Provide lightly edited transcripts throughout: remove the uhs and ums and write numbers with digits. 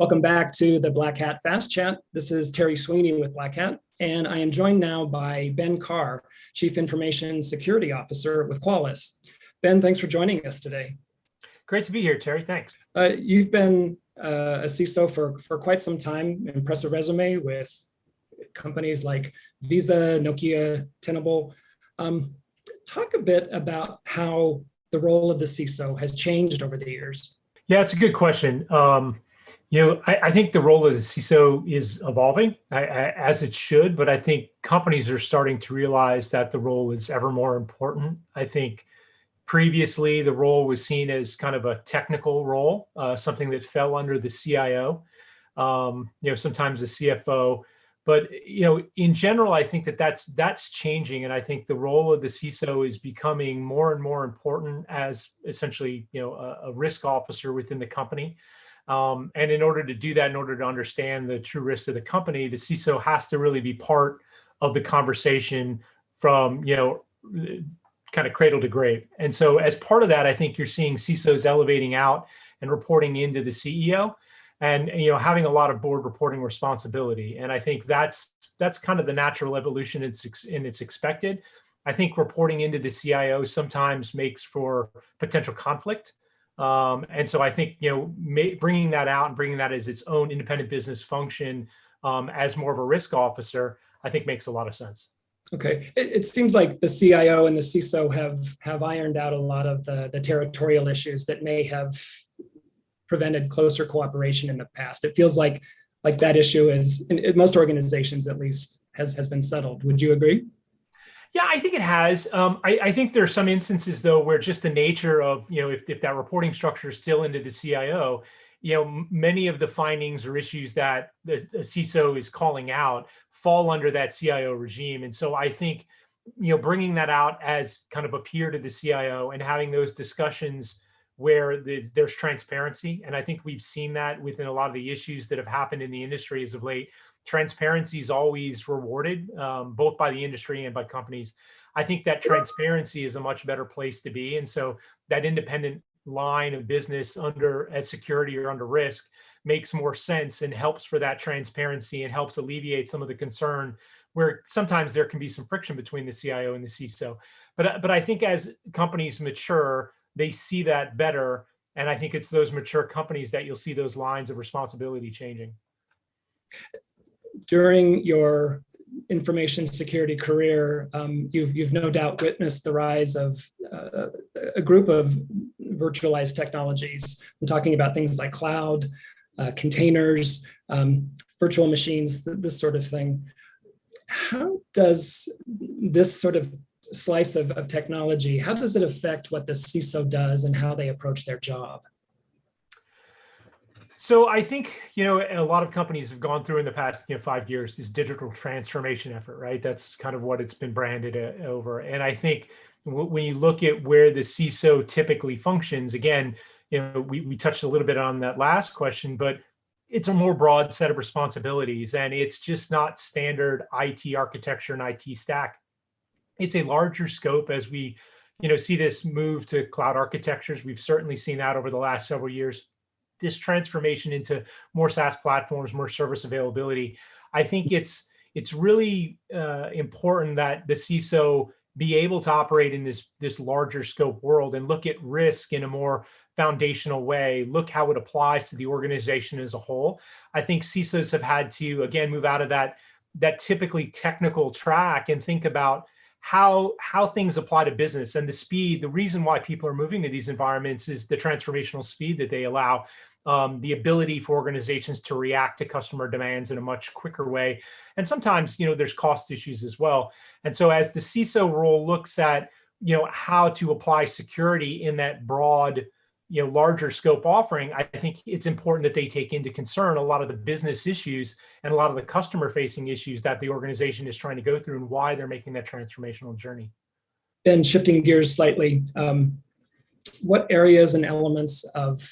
Welcome back to the Black Hat Fast Chat. This is Terry Sweeney with Black Hat, and I am joined now by Ben Carr, Chief Information Security Officer with Qualys. Ben, thanks for joining us today. Great to be here, Terry. Thanks. You've been a CISO for quite some time, impressive resume with companies like Visa, Nokia, Tenable. Talk a bit about how the role of the CISO has changed over the years. Yeah, it's a good question. I think the role of the CISO is evolving as it should, but I think companies are starting to realize that the role is ever more important. I think previously the role was seen as kind of a technical role, something that fell under the CIO, sometimes the CFO. But in general, I think that's changing, and I think the role of the CISO is becoming more and more important as essentially a risk officer within the company. And in order to do that, in order to understand the true risks of the company, the CISO has to really be part of the conversation from kind of cradle to grave. And so as part of that, I think you're seeing CISOs elevating out and reporting into the CEO. And having a lot of board reporting responsibility, and I think that's kind of the natural evolution. It's expected. I think reporting into the CIO sometimes makes for potential conflict, and so I think bringing that out and bringing that as its own independent business function as more of a risk officer, I think makes a lot of sense. Okay, it seems like the CIO and the CISO have ironed out a lot of the territorial issues that may have prevented closer cooperation in the past. It feels like that issue is, in most organizations at least, has been settled. Would you agree? Yeah, I think it has. I think there are some instances though where just the nature of if that reporting structure is still into the CIO, many of the findings or issues that the CISO is calling out fall under that CIO regime, and so I think bringing that out as kind of a peer to the CIO and having those discussions where there's transparency. And I think we've seen that within a lot of the issues that have happened in the industry as of late. Transparency is always rewarded, both by the industry and by companies. I think that transparency is a much better place to be. And so that independent line of business as security or under risk makes more sense and helps for that transparency and helps alleviate some of the concern where sometimes there can be some friction between the CIO and the CISO. But I think as companies mature, they see that better. And I think it's those mature companies that you'll see those lines of responsibility changing. During your information security career, you've no doubt witnessed the rise of a group of virtualized technologies. I'm talking about things like cloud, containers, virtual machines, this sort of thing. How does this sort of slice of technology, how does it affect what the CISO does and how they approach their job? So I think, a lot of companies have gone through in the past 5 years this digital transformation effort, right? That's kind of what it's been branded over. And I think when you look at where the CISO typically functions, again, we touched a little bit on that last question, but it's a more broad set of responsibilities, and it's just not standard IT architecture and IT stack. It's a larger scope as we, see this move to cloud architectures. We've certainly seen that over the last several years. This transformation into more SaaS platforms, more service availability. I think it's really important that the CISO be able to operate in this larger scope world and look at risk in a more foundational way, look how it applies to the organization as a whole. I think CISOs have had to, again, move out of that typically technical track and think about how things apply to business and the speed. The reason why people are moving to these environments is the transformational speed that they allow, the ability for organizations to react to customer demands in a much quicker way. And sometimes, there's cost issues as well. And so as the CISO role looks at, how to apply security in that broad, larger scope offering, I think it's important that they take into concern a lot of the business issues and a lot of the customer facing issues that the organization is trying to go through and why they're making that transformational journey. And shifting gears slightly, what areas and elements of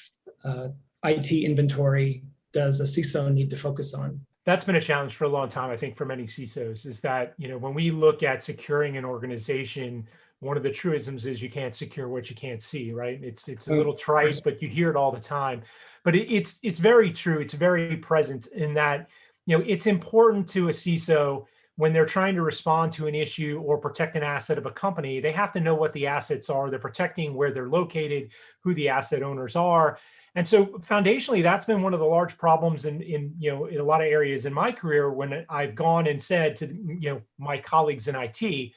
IT inventory does a CISO need to focus on? That's been a challenge for a long time, I think, for many CISOs, is that, when we look at securing an organization, one of the truisms is you can't secure what you can't see, right? It's a little trite, but you hear it all the time. But it's very true. It's very present in that, it's important to a CISO when they're trying to respond to an issue or protect an asset of a company. They have to know what the assets are they're protecting, where they're located, who the asset owners are. And so foundationally, that's been one of the large problems in a lot of areas in my career when I've gone and said to my colleagues in IT,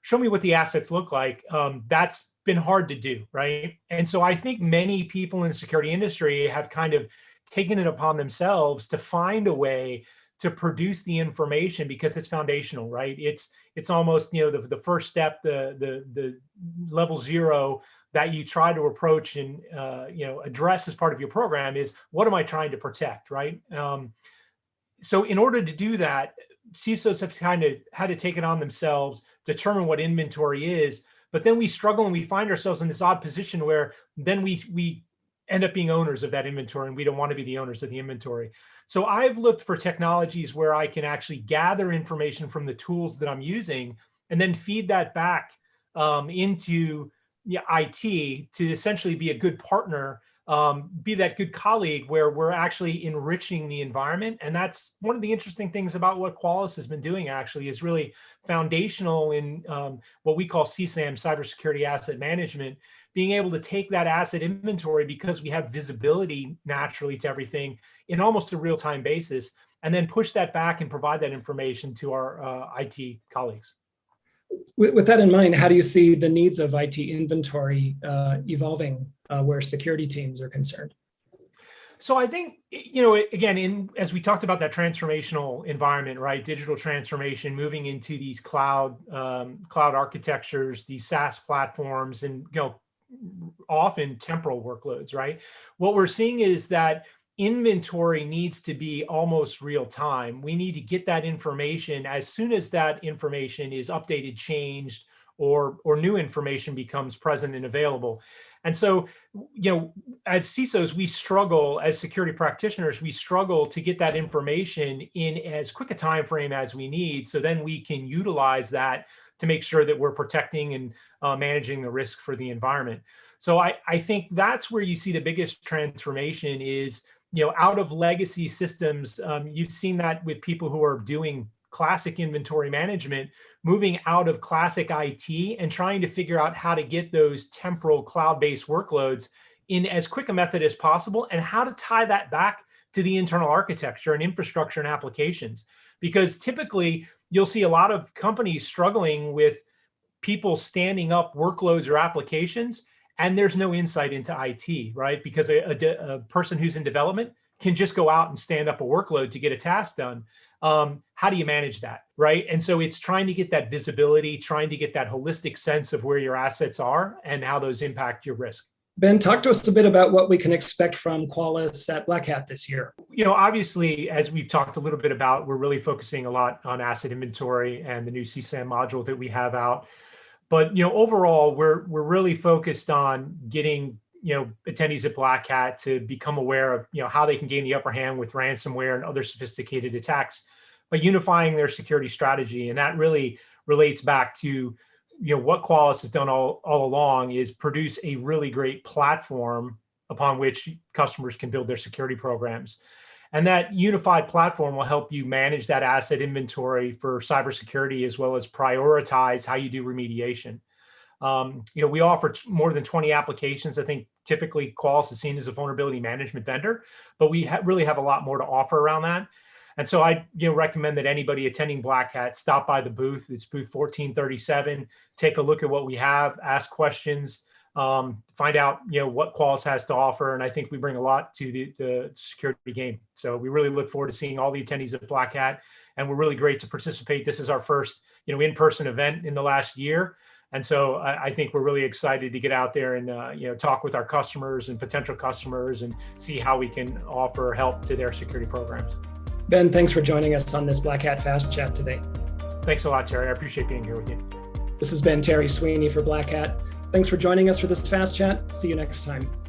show me what the assets look like. That's been hard to do, right? And so I think many people in the security industry have kind of taken it upon themselves to find a way to produce the information because it's foundational, right? It's almost the first step, the level zero that you try to approach and address as part of your program is, what am I trying to protect, right? So in order to do that, CISOs have kind of had to take it on themselves, determine what inventory is, but then we struggle and we find ourselves in this odd position where then we end up being owners of that inventory, and we don't want to be the owners of the inventory. So I've looked for technologies where I can actually gather information from the tools that I'm using and then feed that back into IT to essentially be a good partner, be that good colleague where we're actually enriching the environment. And that's one of the interesting things about what Qualys has been doing, actually, is really foundational in what we call CSAM, cybersecurity asset management, being able to take that asset inventory because we have visibility naturally to everything in almost a real-time basis, and then push that back and provide that information to our IT colleagues. With that in mind, how do you see the needs of IT inventory evolving where security teams are concerned? So I think, again, as we talked about that transformational environment, right? Digital transformation, moving into these cloud architectures, these SaaS platforms, and often temporal workloads, right? What we're seeing is that inventory needs to be almost real time. We need to get that information as soon as that information is updated, changed, or new information becomes present and available. And so, as CISOs, we struggle, as security practitioners, we struggle to get that information in as quick a time frame as we need, so then we can utilize that to make sure that we're protecting and managing the risk for the environment. So I think that's where you see the biggest transformation is, out of legacy systems. You've seen that with people who are doing classic inventory management, moving out of classic IT and trying to figure out how to get those temporal cloud-based workloads in as quick a method as possible, and how to tie that back to the internal architecture and infrastructure and applications. Because typically you'll see a lot of companies struggling with people standing up workloads or applications, and there's no insight into IT, right? Because a person who's in development can just go out and stand up a workload to get a task done. How do you manage that, right? And so it's trying to get that visibility, trying to get that holistic sense of where your assets are and how those impact your risk. Ben, talk to us a bit about what we can expect from Qualys at Black Hat this year. Obviously, as we've talked a little bit about, we're really focusing a lot on asset inventory and the new CSAM module that we have out. But overall, we're really focused on getting attendees at Black Hat to become aware of how they can gain the upper hand with ransomware and other sophisticated attacks, by unifying their security strategy. And that really relates back to what Qualys has done all along, is produce a really great platform upon which customers can build their security programs. And that unified platform will help you manage that asset inventory for cybersecurity, as well as prioritize how you do remediation. We offer more than 20 applications. I think typically Qualys is seen as a vulnerability management vendor, but we really have a lot more to offer around that. And so I recommend that anybody attending Black Hat stop by the booth. It's booth 1437. Take a look at what we have, ask questions, find out what Qualys has to offer. And I think we bring a lot to the security game. So we really look forward to seeing all the attendees at Black Hat, and we're really great to participate. This is our first in-person event in the last year. And so I think we're really excited to get out there and talk with our customers and potential customers and see how we can offer help to their security programs. Ben, thanks for joining us on this Black Hat Fast Chat today. Thanks a lot, Terry. I appreciate being here with you. This has been Terry Sweeney for Black Hat. Thanks for joining us for this Fast Chat. See you next time.